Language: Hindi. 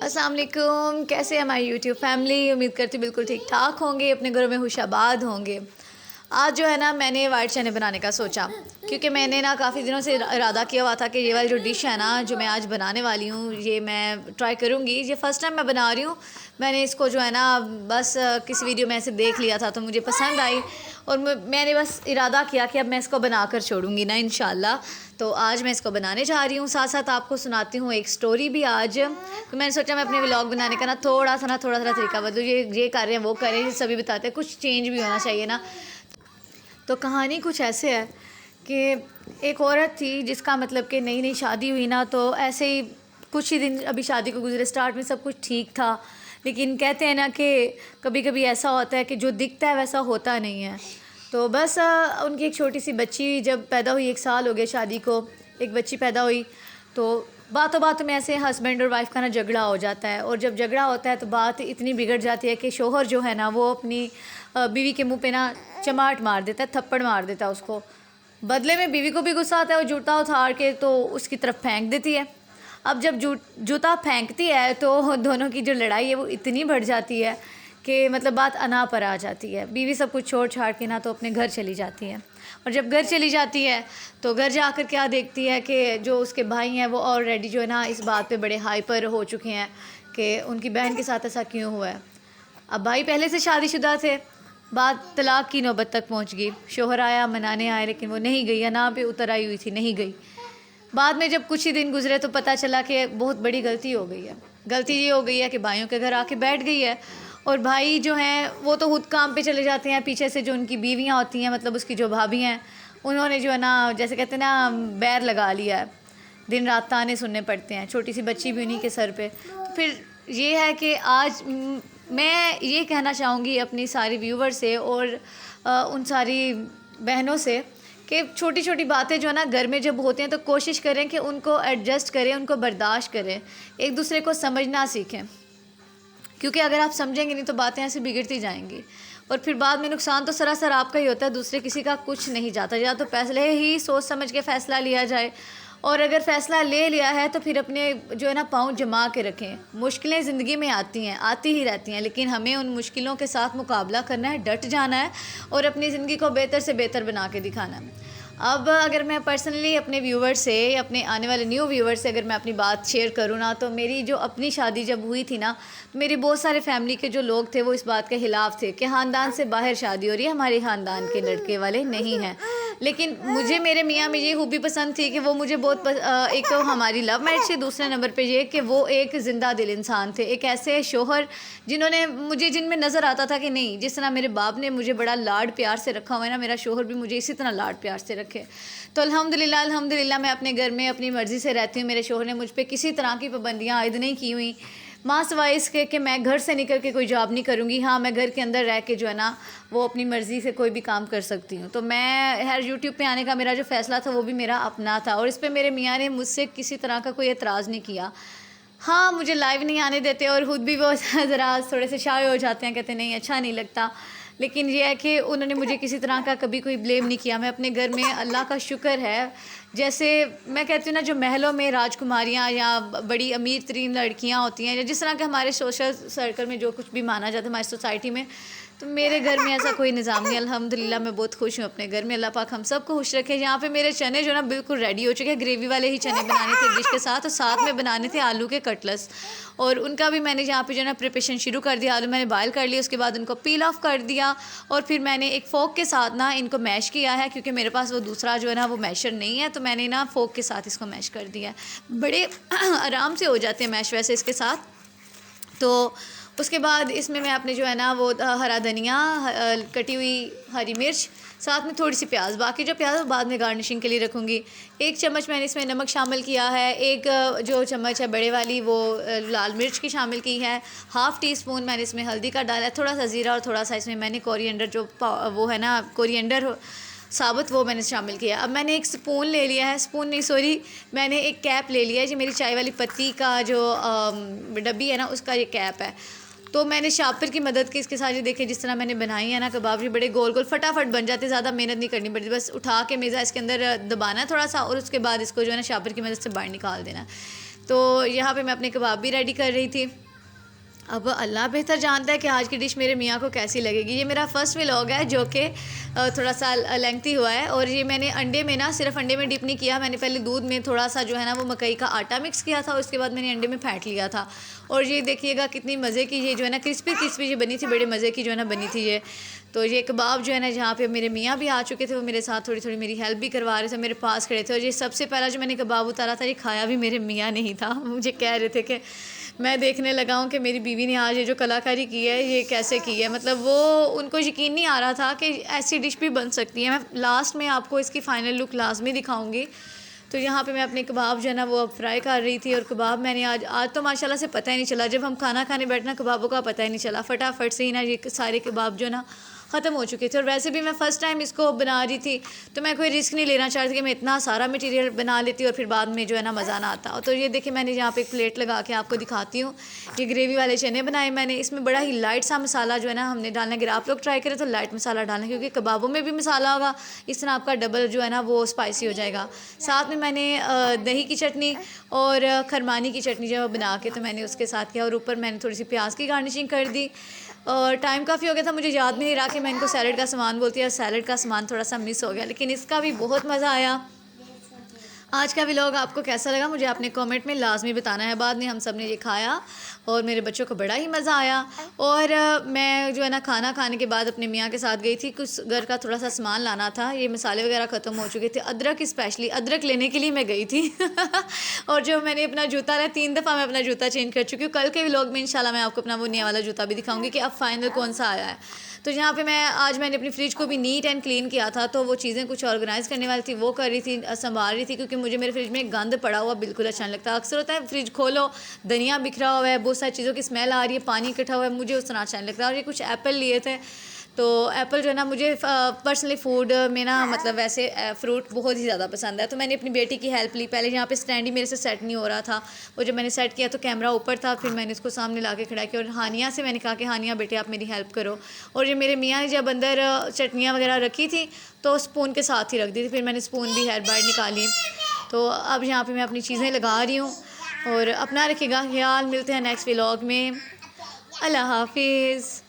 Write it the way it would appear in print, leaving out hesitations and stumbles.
अस्सलाम वालेकुम। कैसे हैं हमारी यूट्यूब फैमिली? उम्मीद करती हूँ बिल्कुल ठीक ठाक होंगे, अपने घरों में खुशाबाद होंगे। आज जो है ना, मैंने वाइट चने बनाने का सोचा, क्योंकि मैंने ना काफ़ी दिनों से इरादा किया हुआ था कि ये वाली जो डिश है ना, जो मैं आज बनाने वाली हूँ, ये मैं ट्राई करूँगी। ये फ़र्स्ट टाइम मैं बना रही हूँ। मैंने इसको जो है ना, बस किसी वीडियो में ऐसे देख लिया था तो मुझे पसंद आई, और मैंने बस इरादा किया कि अब मैं इसको बना कर छोड़ूँगी ना, इंशाल्लाह। तो आज मैं इसको बनाने जा रही हूँ। साथ साथ आपको सुनाती हूँ एक स्टोरी भी आज। तो मैंने सोचा मैं अपने व्लॉग बनाने का ना थोड़ा सा तरीका बदलूँ। ये कर रहे हैं, वो कर रहे हैं, ये सभी बताते हैं, कुछ चेंज भी होना चाहिए ना। तो कहानी कुछ ऐसे है कि एक औरत थी जिसका मतलब कि नई नई शादी हुई ना, तो ऐसे ही कुछ ही दिन अभी शादी को गुजरे, स्टार्ट में सब कुछ ठीक था, लेकिन कहते हैं ना कि कभी कभी ऐसा होता है कि जो दिखता है वैसा होता नहीं है। तो बस उनकी एक छोटी सी बच्ची जब पैदा हुई, 1 साल हो गए शादी को, एक बच्ची पैदा हुई, तो बातों बातों में ऐसे हस्बैंड और वाइफ का ना झगड़ा हो जाता है। और जब झगड़ा होता है तो बात इतनी बिगड़ जाती है कि शोहर जो है ना, वो अपनी बीवी के मुंह पे ना चमाट मार देता है, थप्पड़ मार देता है उसको। बदले में बीवी को भी गुस्सा आता है, वो जूता उतार के तो उसकी तरफ फेंक देती है। अब जब जूता फेंकती है तो दोनों की जो लड़ाई है वो इतनी बढ़ जाती है कि मतलब बात अना पर आ जाती है। बीवी सब कुछ छोड़ छाड़ के ना तो अपने घर चली जाती है, और जब घर चली जाती है तो घर जाकर क्या देखती है कि जो उसके भाई हैं वो ऑलरेडी जो है ना इस बात पे बड़े हाइपर हो चुके हैं कि उनकी बहन के साथ ऐसा क्यों हुआ है। अब भाई पहले से शादीशुदा थे, बात तलाक की नौबत तक पहुंच गई। शोहर आया, मनाने आए, लेकिन वो नहीं गई, या ना पे उतर आई हुई थी, नहीं गई। बाद में जब कुछ ही दिन गुजरे तो पता चला कि बहुत बड़ी गलती हो गई है। गलती ये हो गई है कि भाइयों के घर आके बैठ गई है, और भाई जो हैं वो तो खुद काम पे चले जाते हैं। पीछे से जो उनकी बीवियां होती हैं, मतलब उसकी जो भाभी हैं, उन्होंने जो है ना, जैसे कहते हैं ना, बैर लगा लिया है। दिन रात ताने सुनने पड़ते हैं, छोटी सी बच्ची भी उन्हीं के सर पे। तो फिर ये है कि आज मैं ये कहना चाहूँगी अपनी सारी व्यूवर से और उन सारी बहनों से कि छोटी छोटी बातें जो है ना घर में जब होती हैं तो कोशिश करें कि उनको एडजस्ट करें, उनको बर्दाश्त करें, एक दूसरे को समझना सीखें। क्योंकि अगर आप समझेंगे नहीं तो बातें ऐसे बिगड़ती जाएंगी, और फिर बाद में नुकसान तो सरासर आपका ही होता है, दूसरे किसी का कुछ नहीं जाता। या तो पहले ही सोच समझ के फ़ैसला लिया जाए, और अगर फ़ैसला ले लिया है तो फिर अपने जो है ना पाँव जमा के रखें। मुश्किलें ज़िंदगी में आती हैं, आती ही रहती हैं, लेकिन हमें उन मुश्किलों के साथ मुकाबला करना है, डट जाना है, और अपनी ज़िंदगी को बेहतर से बेहतर बना के दिखाना है। अब अगर मैं पर्सनली अपने व्यूवर से, अपने आने वाले न्यू व्यूवर से अगर मैं अपनी बात शेयर करूँ ना, तो मेरी जो अपनी शादी जब हुई थी ना, मेरे बहुत सारे फैमिली के जो लोग थे वो इस बात के ख़िलाफ़ थे कि ख़ानदान से बाहर शादी हो रही है, हमारे ख़ानदान के लड़के वाले नहीं हैं। लेकिन मुझे मेरे मियाँ में ये खूबी पसंद थी कि वो मुझे बहुत एक तो हमारी लव मैरिज थी, दूसरे नंबर पे ये कि वो एक ज़िंदा दिल इंसान थे, एक ऐसे शोहर जिन्होंने मुझे, जिनमें नज़र आता था कि नहीं, जिस तरह मेरे बाप ने मुझे बड़ा लाड प्यार से रखा हुआ है ना, मेरा शोहर भी मुझे इसी तरह लाड प्यार से रखे। तो अल्हम्दुलिल्लाह मैं अपने घर में अपनी मर्ज़ी से रहती हूँ। मेरे शोहर ने मुझ पर किसी तरह की पाबंदियाँ आयद नहीं की हुई, माँ सिवाय इसके कि मैं घर से निकल के कोई जॉब नहीं करूँगी। हाँ, मैं घर के अंदर रह के जो है ना वो अपनी मर्ज़ी से कोई भी काम कर सकती हूँ। तो मैं हर यूट्यूब पे आने का मेरा जो फ़ैसला था वो भी मेरा अपना था, और इस पर मेरे मियाँ ने मुझसे किसी तरह का कोई एतराज़ नहीं किया। हाँ, मुझे लाइव नहीं आने देते, और ख़ुद भी वो ज़रा थोड़े से शाय हो जाते हैं, कहते नहीं अच्छा नहीं लगता। लेकिन ये है कि उन्होंने मुझे किसी तरह का कभी कोई ब्लेम नहीं किया। मैं अपने घर में, अल्लाह का शुक्र है, जैसे मैं कहती हूँ ना, जो महलों में राजकुमारियाँ या बड़ी अमीर तरीन लड़कियाँ होती हैं, या जिस तरह के हमारे सोशल सर्कल में जो कुछ भी माना जाता है हमारी सोसाइटी में, तो मेरे घर में ऐसा कोई निज़ाम नहीं। अल्हम्दुलिल्लाह मैं बहुत खुश हूँ अपने घर में। अल्लाह पाक हम सबको खुश रखे। यहाँ पे मेरे चने जो ना बिल्कुल रेडी हो चुके हैं। ग्रेवी वाले ही चने बनाने थे डिश के साथ, और साथ में बनाने थे आलू के कटलेट्स, और उनका भी मैंने यहाँ पे जो है ना प्रिपरेशन शुरू कर दिया। आलू मैंने बॉयल कर लिया, उसके बाद उनको पील ऑफ कर दिया, और फिर मैंने एक फ़ोक के साथ ना इनको मैश किया है, क्योंकि मेरे पास वो दूसरा जो है ना वो मैशर नहीं है, तो मैंने ना फ़ोक के साथ इसको मैश कर दिया है। बड़े आराम से हो जाते हैं मैश वैसे इसके साथ। तो उसके बाद इसमें मैं अपने जो है ना वो हरा धनिया, कटी हुई हरी मिर्च, साथ में थोड़ी सी प्याज, बाकी जो प्याज बाद में गार्निशिंग के लिए रखूँगी। 1 चम्मच मैंने इसमें नमक शामिल किया है, एक जो चम्मच है बड़े वाली वो लाल मिर्च की शामिल की है, हाफ़ टी स्पून मैंने इसमें हल्दी का डाला है, थोड़ा सा ज़ीरा, और थोड़ा सा इसमें मैंने कोरिएंडर जो वो है ना कोरिएंडर साबुत, वो मैंने शामिल किया। अब मैंने एक स्पून ले लिया है, स्पून नहीं सॉरी, मैंने एक कैप ले लिया है, जो मेरी चाय वाली पत्ती का जो डब्बी है ना उसका ये कैप है। तो मैंने शापर की मदद की इसके साथ, ये देखें जिस तरह मैंने बनाई है ना कबाब, ये बड़े गोल गोल फटाफट बन जाते, ज़्यादा मेहनत नहीं करनी पड़ती, बस उठा के मेज़ा इसके अंदर दबाना है थोड़ा सा, और उसके बाद इसको जो है ना शापर की मदद से बाहर निकाल देना। तो यहाँ पे मैं अपने कबाब भी रेडी कर रही थी। अब अल्लाह बेहतर जानता है कि आज की डिश मेरे मियाँ को कैसी लगेगी। ये मेरा फ़र्स्ट व्लॉग है जो कि थोड़ा सा लेंथी हुआ है। और ये मैंने अंडे में ना सिर्फ अंडे में डिप नहीं किया, मैंने पहले दूध में थोड़ा सा जो है ना वो मकई का आटा मिक्स किया था, उसके बाद मैंने अंडे में फेंट लिया था। और ये देखिएगा कितनी मज़े की ये जो है ना क्रिस्पी क्रिस्पी ये बनी थी, बड़े मज़े की जो है ना बनी थी ये। तो ये कबाब जो है ना जहाँ पे मेरे मियाँ भी आ चुके थे, वो मेरे साथ थोड़ी थोड़ी मेरी हेल्प भी करवा रहे थे, मेरे पास खड़े थे। और ये सबसे पहला जो मैंने कबाब उतारा था ये खाया भी मेरे मियाँ नहीं था। मुझे कह रहे थे कि मैं देखने लगा हूँ कि मेरी बीवी ने आज ये जो कलाकारी की है ये कैसे की है, मतलब वो उनको यकीन नहीं आ रहा था कि ऐसी डिश भी बन सकती है। मैं लास्ट में आपको इसकी फ़ाइनल लुक लाजमी दिखाऊंगी। तो यहाँ पे मैं अपने कबाब जो है ना वो अब फ्राई कर रही थी। और कबाब मैंने आज तो माशाल्लाह से पता ही नहीं चला, जब हम खाना खाने बैठना कबाबों का पता ही नहीं चला, फटाफट से ही ना ये सारे कबाब जो ना ख़त्म हो चुके थे। और वैसे भी मैं फ़र्स्ट टाइम इसको बना रही थी तो मैं कोई रिस्क नहीं लेना चाहती कि मैं इतना सारा मटेरियल बना लेती और फिर बाद में जो है ना मज़ा ना आता। तो ये देखिए मैंने यहाँ पे एक प्लेट लगा के आपको दिखाती हूँ। ये ग्रेवी वाले चने बनाए मैंने, इसमें बड़ा ही लाइट सा मसाला जो है ना हमने डालना है। अगर आप लोग ट्राई करें तो लाइट मसाला डालें, क्योंकि कबाबों में भी मसाला होगा, इस तरह आपका डबल जो है ना वो स्पाइसी हो जाएगा। साथ में मैंने दही की चटनी और खरमानी की चटनी जो है बना के तो मैंने उसके साथ किया। और ऊपर मैंने थोड़ी सी प्याज की गार्निशिंग कर दी। और टाइम काफ़ी हो गया था, मुझे याद भी नहीं रहा कि मैं इनको सैलड का सामान बोलती है, और सैलड का सामान थोड़ा सा मिस हो गया, लेकिन इसका भी बहुत मज़ा आया। आज का व्लॉग आपको कैसा लगा मुझे आपने कमेंट में लाजमी बताना है। बाद में हम सब ने ये खाया और मेरे बच्चों को बड़ा ही मज़ा आया। और मैं जो है ना खाना खाने के बाद अपने मियाँ के साथ गई थी, कुछ घर का थोड़ा सा सामान लाना था, ये मसाले वगैरह ख़त्म हो चुके थे, अदरक स्पेशली अदरक लेने के लिए मैं गई थी। और जो मैंने अपना जूता ना 3 दफ़ा मैं अपना जूता चेंज कर चुकी हूँ। कल के व्लॉग में इंशाल्लाह मैं आपको अपना वो नया वाला जूता भी दिखाऊंगी कि अब फाइनल कौन सा आया है। तो यहाँ पे मैंने अपनी फ्रिज को भी नीट एंड क्लीन किया था, तो वो चीज़ें कुछ ऑर्गेनाइज़ करने वाली थी वो कर रही थी, संभाल रही थी, क्योंकि मुझे मेरे फ्रिज में गंद पड़ा हुआ बिल्कुल अच्छा नहीं लगता। अक्सर होता है फ्रिज खोलो धनिया बिखरा हुआ है, बहुत सारी चीज़ों की स्मेल आ रही है, पानी इकट्ठा हुआ है, मुझे उस तरह अच्छा नहीं लगता। और ये कुछ एप्पल लिए थे, तो एप्पल जो है ना मुझे पर्सनली फूड में ना मतलब वैसे फ्रूट बहुत ही ज़्यादा पसंद है। तो मैंने अपनी बेटी की हेल्प ली। पहले यहाँ पे स्टैंड ही मेरे से सेट नहीं हो रहा था, वो जब मैंने सेट किया तो कैमरा ऊपर था, फिर मैंने उसको सामने ला के खड़ा किया। और हानिया से मैंने कहा कि हानिया बेटे आप मेरी हेल्प करो। और ये मेरे मियाँ ने जब अंदर चटनियाँ वगैरह रखी थी तो स्पून के साथ ही रख दी थी, फिर मैंने स्पून भी हेड बाहर निकाली। तो अब यहाँ पर मैं अपनी चीज़ें लगा रही हूँ। और अपना रखिएगा ख्याल, मिलते हैं नेक्स्ट व्लॉग में। अल्लाह हाफिज़।